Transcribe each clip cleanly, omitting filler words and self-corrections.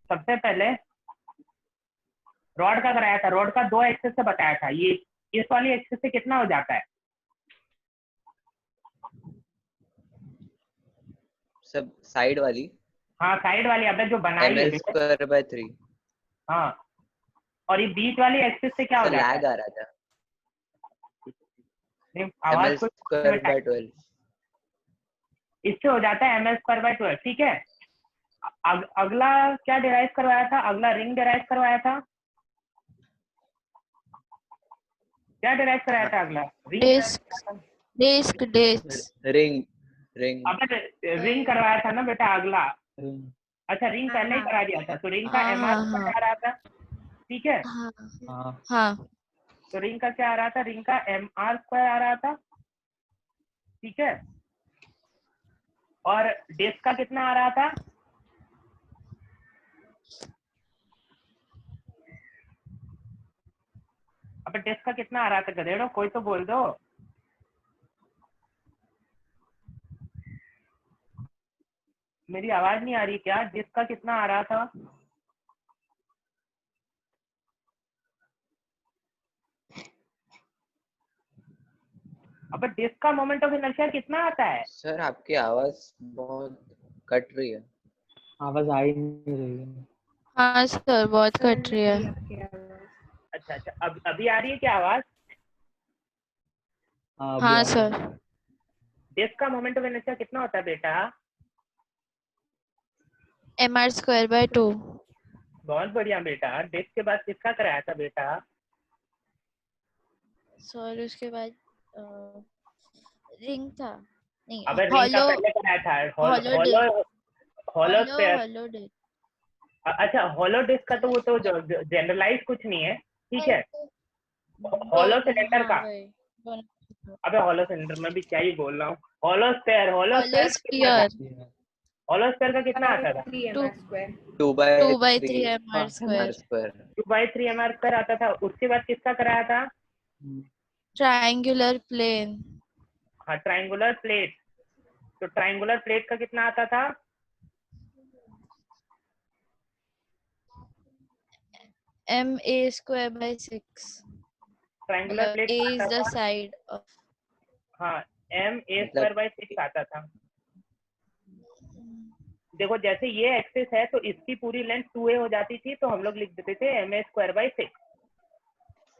सबसे पहले रॉड का कराया था, रॉड का 2 एक्सिस से बताया था, ये इस वाली एक्सिस से कितना हो जाता है? सब साइड वाली, हाँ साइड वाली, अबे जो बनाई है ml²/3। हाँ, और ये बीच वाली एक्सिस से क्या हो जाता है? लैग आ रहा था, आवाज को ml²/12। इससे हो जाता है ml²/12, ठीक है। अगला क्या डिराइव करवाया था? अगला रिंग डिराइव करवाया था। क्या डिराइव कराया था अगला? Disc ring. अबे रिंग करवाया था ना बेटा अगला। अच्छा रिंग पहले ही करा दिया था, तो रिंग का MR² आ रहा था, ठीक है। हाँ तो रिंग का क्या आ रहा था? रिंग का MR² आ रहा था, ठीक है। और डिस्क का कितना आ रहा था? अब डिस्क का कितना आ रहा था गधेड़ो, कोई तो बोल दो। मेरी आवाज नहीं आ रही क्या? डिस्क का कितना आ रहा था? अब डिस्क का मोमेंट ऑफ इनर्शिया कितना आता है? सर आपकी आवाज बहुत कट रही है। आवाज आ ही नहीं रही है। हाँ सर बहुत कट रही है। अच्छा अच्छा, अभी आ रही है क्या आवाज? हाँ सर। डिस्क का मोमेंट ऑफ इनर्शिया कितना होता है बेटा? mr²/2। बहुत बढ़िया बेटा। डिस्क के बाद किसका कराया था बेटा? सर उसके बाद रिंग था नहीं, अबे रिंग का पहले कराया था हॉलो स्फीयर। अच्छा हॉलो डिस्क का तो वो तो जनरलाइज कुछ नहीं है, ठीक है। हॉलो सिलेंडर का, अबे हॉलो सिलेंडर में भी क्या ही बोल रहा हूँ। हॉलो स्फीयर का कितना आता था? 2/3 mr²। आता था। उसके बाद किसका कराया था? Triangular plane. हाँ ट्रायंगुलर प्लेट। तो ट्रायंगुलर प्लेट का कितना आता था? ma²/6। Triangular plate A is the side of। हाँ ma²/6 आता था। देखो जैसे ये एक्सिस है तो इसकी पूरी लेंथ 2a हो जाती थी, तो हम लोग लिख देते थे ma²/6,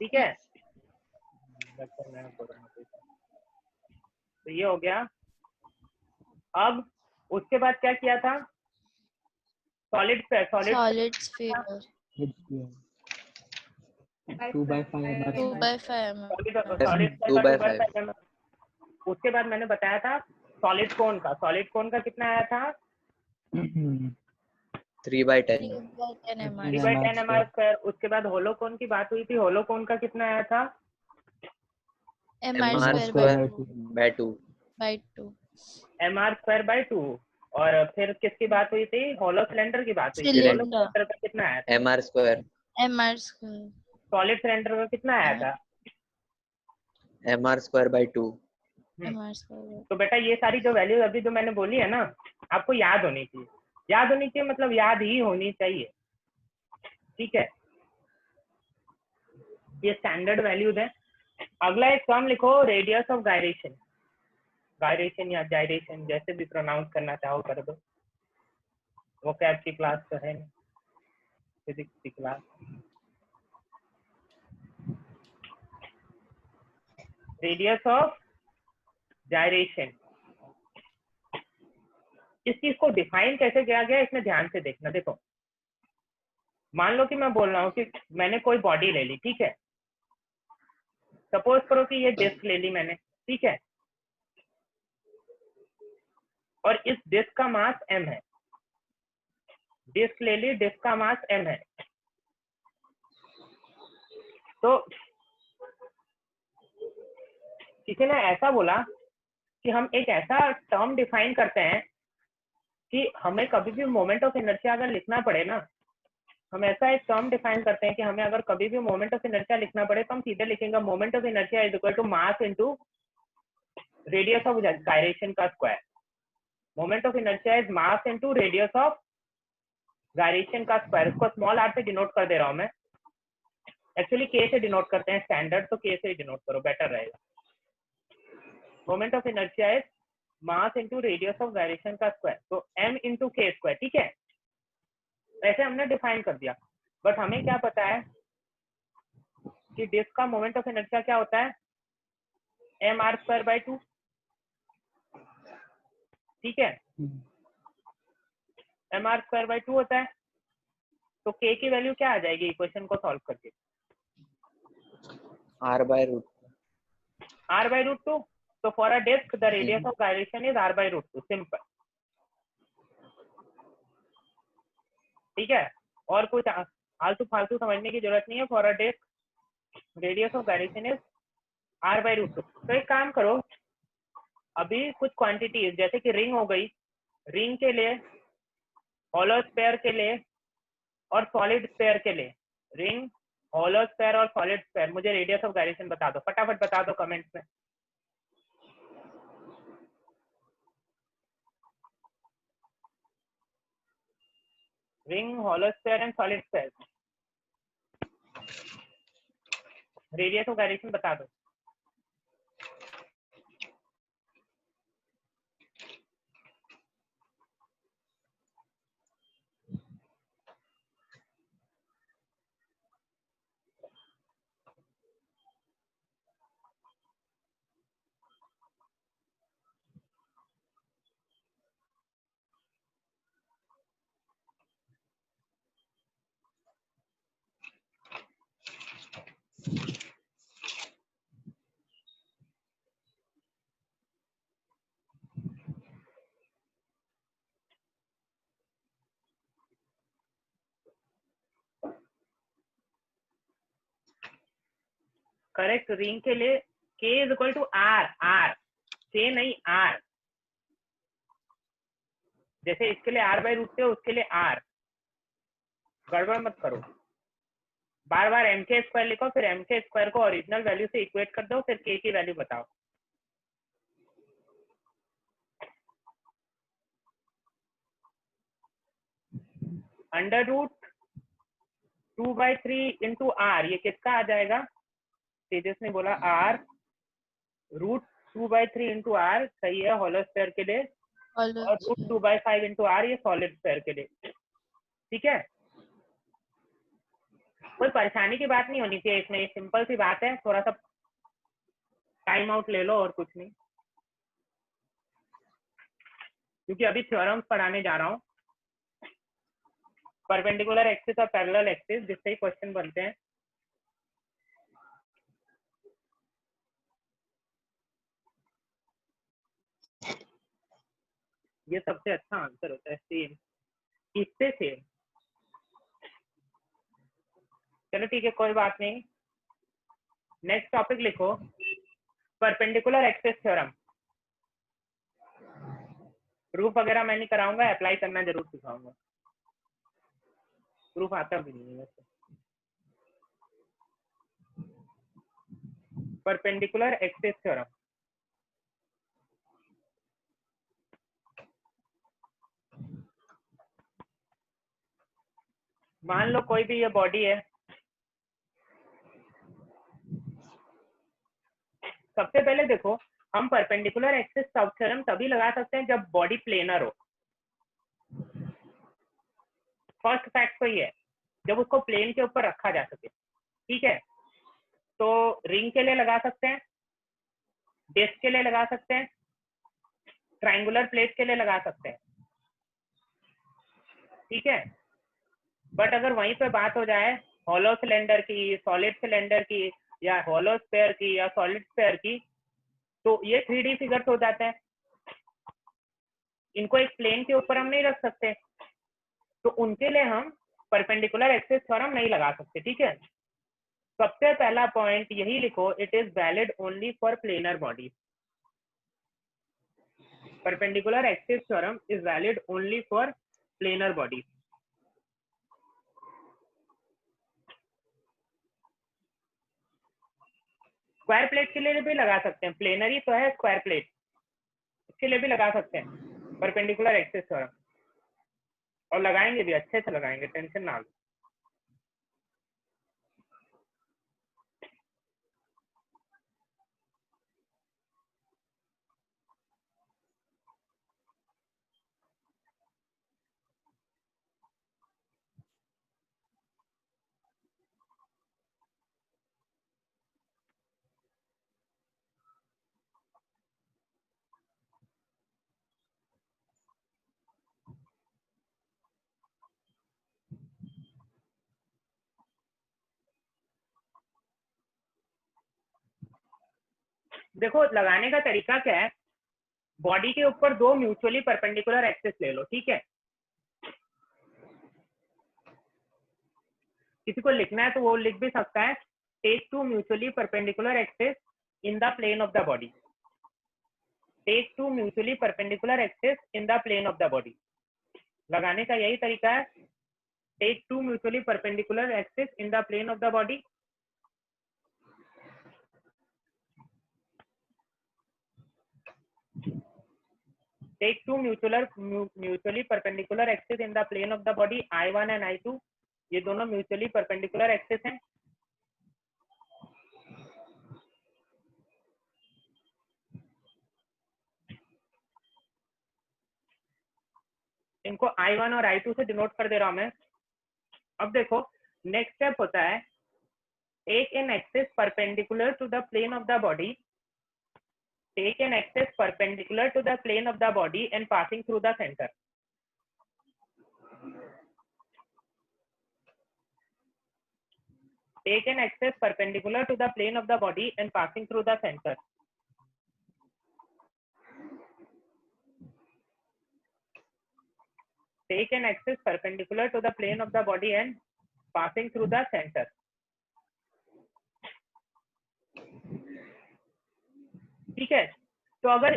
ठीक है। तो ये हो गया। अब उसके बाद क्या किया था? सॉलिड स्फीयर 2/5 उसके बाद मैंने बताया था सॉलिड कोन का कितना आया था? 3/10 3/10 उसके बाद होलो कोन की बात हुई थी, होलो कोन का कितना आया था? mr²/2 mr²/2। और फिर किसकी बात हुई थी? होलो सिलेंडर की बात हुई थी। होलो सिलेंडर का कितना आया था? mr²। सॉलिड सिलेंडर का कितना आया था? mr²/2। तो बेटा ये सारी जो वैल्यूज अभी जो मैंने बोली है ना, आपको याद होनी चाहिए, मतलब याद ही होनी चाहिए, ठीक है। ये स्टैंडर्ड वैल्यूज है। अगला एक टर्म लिखो, रेडियस ऑफ गायरेशन या जायरेशन, जैसे भी प्रोनाउंस करना चाहो कर दो। वो क्या आपकी क्लास तो है नहीं, फिजिक्स की क्लास। रेडियस ऑफ जायरेशन, इस चीज को डिफाइन कैसे किया गया इसमें ध्यान से देखना। देखो मान लो कि मैं बोल रहा हूँ कि मैंने कोई बॉडी ले ली, ठीक है। सपोज करो कि ये डिस्क ले ली मैंने, ठीक है। और इस डिस्क का मास m है, डिस्क ले ली, डिस्क का मास m है। तो किसी ने ऐसा बोला कि हम एक ऐसा टर्म डिफाइन करते हैं कि हमें कभी भी मोमेंट ऑफ इनर्शिया अगर लिखना पड़े ना, हम ऐसा एक टर्म डिफाइन करते हैं कि हमें अगर कभी भी मोमेंट ऑफ इनर्शिया लिखना पड़े तो हम सीधे लिखेंगे moment of inertia is equal to mass into radius of gyration का square. Moment of inertia is mass into radius of gyration का स्क्वायर। इसको स्मॉल आर से डिनोट कर दे रहा हूं मैं, एक्चुअली के से डिनोट करते हैं स्टैंडर्ड, तो के से डिनोट करो बेटर रहेगा। Moment of inertia is mass into radius of gyration का स्क्वायर, तो m इंटू के स्क्वायर। ठीक है, ऐसे हमने डिफाइन कर दिया। बट हमें क्या पता है कि डिस्क का मोमेंट ऑफ इनर्शिया क्या होता है, mr²/2। ठीक है, mr²/2 होता है, तो k की वैल्यू क्या आ जाएगी इक्वेशन को सॉल्व करके, r/√2। r/√2। तो for a disc the radius of gyration is r/√2, simple. ठीक है, और कुछ आलतू फालतू समझने की जरूरत नहीं है। For a disc radius of gyration is r/√2। तो एक काम करो, अभी कुछ क्वांटिटीज जैसे कि रिंग हो गई, रिंग के लिए, हॉलो स्फीयर के लिए और सॉलिड स्फीयर के लिए, रिंग, हॉलो स्फीयर और सॉलिड स्फीयर, मुझे रेडियस ऑफ गायरेशन बता दो, फटाफट बता दो कमेंट्स में। Ring, hollow sphere and solid sphere, radius of gyration बता दो। करेक्ट, रिंग के लिए k is equal to r, k नहीं r। जैसे इसके लिए r/√2, उसके लिए r, गड़बड़ मत करो। बार बार mk² लिखो, फिर mk² को ओरिजिनल वैल्यू से इक्वेट कर दो, फिर k की वैल्यू बताओ। √2/3 इंटू r, ये किसका आ जाएगा, तेजस ने बोला r, √2/3 इंटू r सही है हॉलो स्फीयर के लिए, और √2/5 इंटू r ये सॉलिड स्फीयर के लिए। ठीक है, कोई परेशानी की बात नहीं होनी चाहिए इसमें, ये सिंपल सी बात है, थोड़ा सा टाइम आउट ले लो और कुछ नहीं, क्योंकि अभी थ्योरम्स पढ़ाने जा रहा हूँ, परपेंडिकुलर एक्सिस और पैरेलल एक्सिस, जिससे ही क्वेश्चन बनते हैं। ये सबसे अच्छा आंसर होता है, सेम, इससे सेम। चलो ठीक है, कोई बात नहीं। नेक्स्ट टॉपिक लिखो, परपेंडिकुलर एक्सिस थ्योरम। प्रूफ वगैरह मैं नहीं कराऊंगा, अप्लाई करना जरूर सिखाऊंगा, प्रूफ आता भी नहीं है वैसे। परपेंडिकुलर एक्सिस थ्योरम, मान लो कोई भी ये बॉडी है, सबसे पहले देखो, हम परपेंडिकुलर एक्सिस थ्योरम तभी लगा सकते हैं जब बॉडी प्लेनर हो। फर्स्ट फैक्ट तो ये है, जब उसको प्लेन के ऊपर रखा जा सके। ठीक है, तो रिंग के लिए लगा सकते हैं, डिस्क के लिए लगा सकते हैं, ट्रायंगुलर प्लेट के लिए लगा सकते हैं। ठीक है, बट अगर वहीं पे बात हो जाए हॉलो सिलेंडर की, सॉलिड सिलेंडर की, या हॉलो स्फीयर की, या सॉलिड स्फीयर की, तो ये 3D फिगर्स हो जाते हैं, इनको एक प्लेन के ऊपर हम नहीं रख सकते, तो उनके लिए हम परपेंडिकुलर एक्सिस थ्योरम नहीं लगा सकते। ठीक है, सबसे पहला पॉइंट यही लिखो, it is valid only for planar body. Perpendicular axis theorem is valid only for planar body. Square plate के लिए भी लगा सकते हैं, प्लेनर ही तो है स्क्वायर प्लेट, इसके लिए भी लगा सकते हैं, परपेंडिकुलर एक्सिस थ्योरम, और लगाएंगे भी, अच्छे से लगाएंगे, टेंशन ना लो। देखो लगाने का तरीका क्या है, बॉडी के ऊपर दो म्यूचुअली परपेंडिकुलर एक्सिस ले लो, ठीक है। किसी को लिखना है तो वो लिख भी सकता है, take two mutually perpendicular axis in the plane of the body, take two mutually perpendicular axis in the plane of the body. लगाने का यही तरीका है, take two mutually perpendicular axis in the plane of the body, take two mutually perpendicular axis in the plane of the body I1 and I2, ये दोनों mutually perpendicular axis हैं। इनको I1 और I2 से डिनोट कर दे रहा हूं मैं। अब देखो नेक्स्ट स्टेप होता है, take an axis perpendicular to the plane of the body, take an axis perpendicular to the plane of the body and passing through the center। Take an axis perpendicular to the plane of the body and passing through the center। Take an axis perpendicular to the plane of the body and passing through the center। ठीक है, तो अगर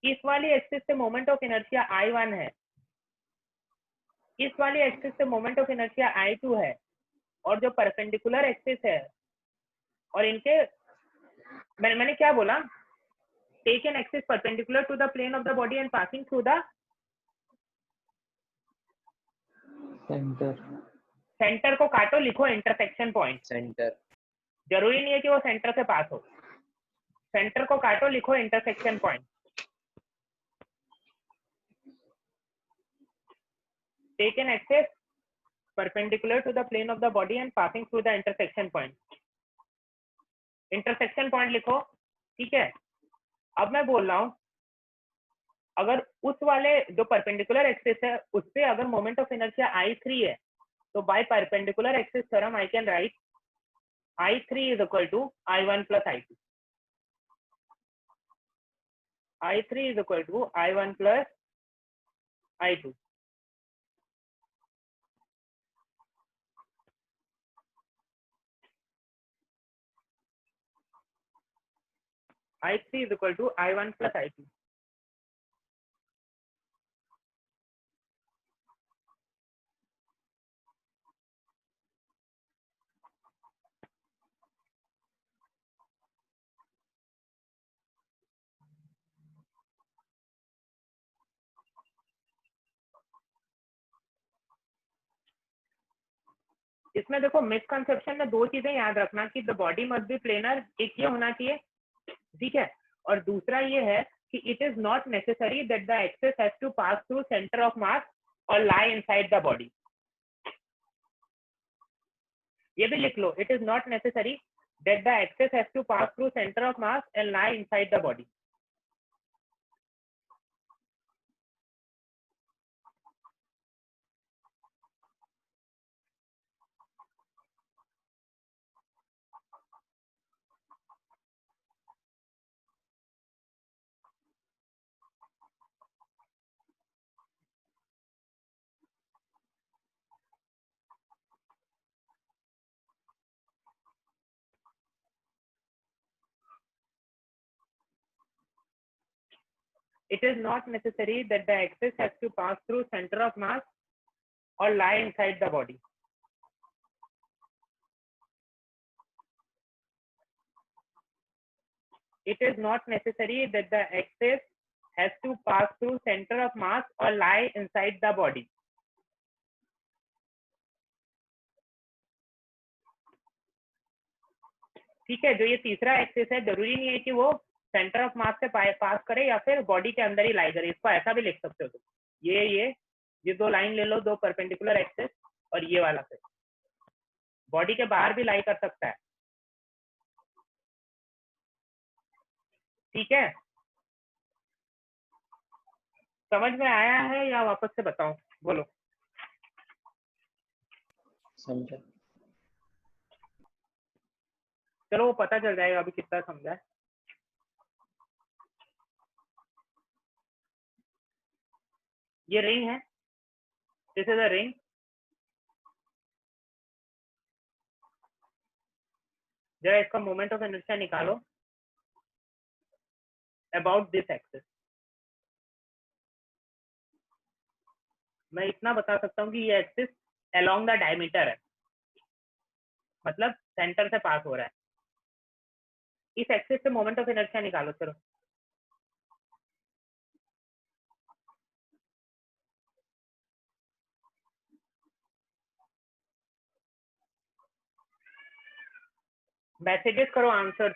इस वाली axis से moment of inertia I1 है, इस वाली एक्सिस से मोमेंट ऑफ इनर्शिया I2 है, और जो परपेंडिकुलर एक्सिस है, और इनके मैंने क्या बोला, take an axis perpendicular to the plane of the body and passing through the centre. Centre को काटो, लिखो इंटरसेक्शन पॉइंट। सेंटर। जरूरी नहीं है कि वो सेंटर से पास हो, सेंटर को काटो, लिखो intersection point. Take an axis perpendicular to the plane of the body and passing through the intersection point. Intersection point लिखो, ठीक है। अब मैं बोल रहा हूं, अगर उस वाले जो परपेंडिकुलर एक्सिस है उससे अगर मोमेंट ऑफ इनर्शिया I3 है, तो by perpendicular axis theorem I can write I3 is equal to I1 plus I2। I3 is equal to I1 plus I2। I3 is equal to I1 plus I2। इसमें देखो misconception में दो चीजें याद रखना कि the body must be planar, एक ये होना चाहिए, ठीक है, और दूसरा ये है कि it is not necessary that the axis has to pass through centre of mass और लाई इनसाइड द बॉडी। ये भी लिख लो, it is not necessary that the axis has to pass through centre of mass and lie inside the body. It is not necessary that the axis has to pass through center of mass or lie inside the body। It is not necessary that the axis has to pass through center of mass or lie inside the body. ठीक है, जो ये तीसरा axis है जरूरी नहीं है कि वो सेंटर ऑफ मास से पास करे या फिर बॉडी के अंदर ही लाई करे, इसको ऐसा भी लिख सकते हो तुम। ये दो लाइन ले लो, दो परपेंडिकुलर एक्सिस, और ये वाला फिर बॉडी के बाहर भी लाई कर सकता है। ठीक है, समझ में आया है या वापस से बताऊं? बोलो। समझा। चलो वो पता चल जाएगा अभी कितना समझा है। ये रिंग है, दिस इज अ रिंग। जरा इसका मोमेंट ऑफ इनर्शिया निकालो अबाउट दिस एक्सिस। मैं इतना बता सकता हूँ कि ये एक्सिस अलोंग द डायमीटर है, मतलब सेंटर से पास हो रहा है। इस एक्सिस से मोमेंट ऑफ इनर्शिया निकालो। चलो मैसेजेस करो, आंसर।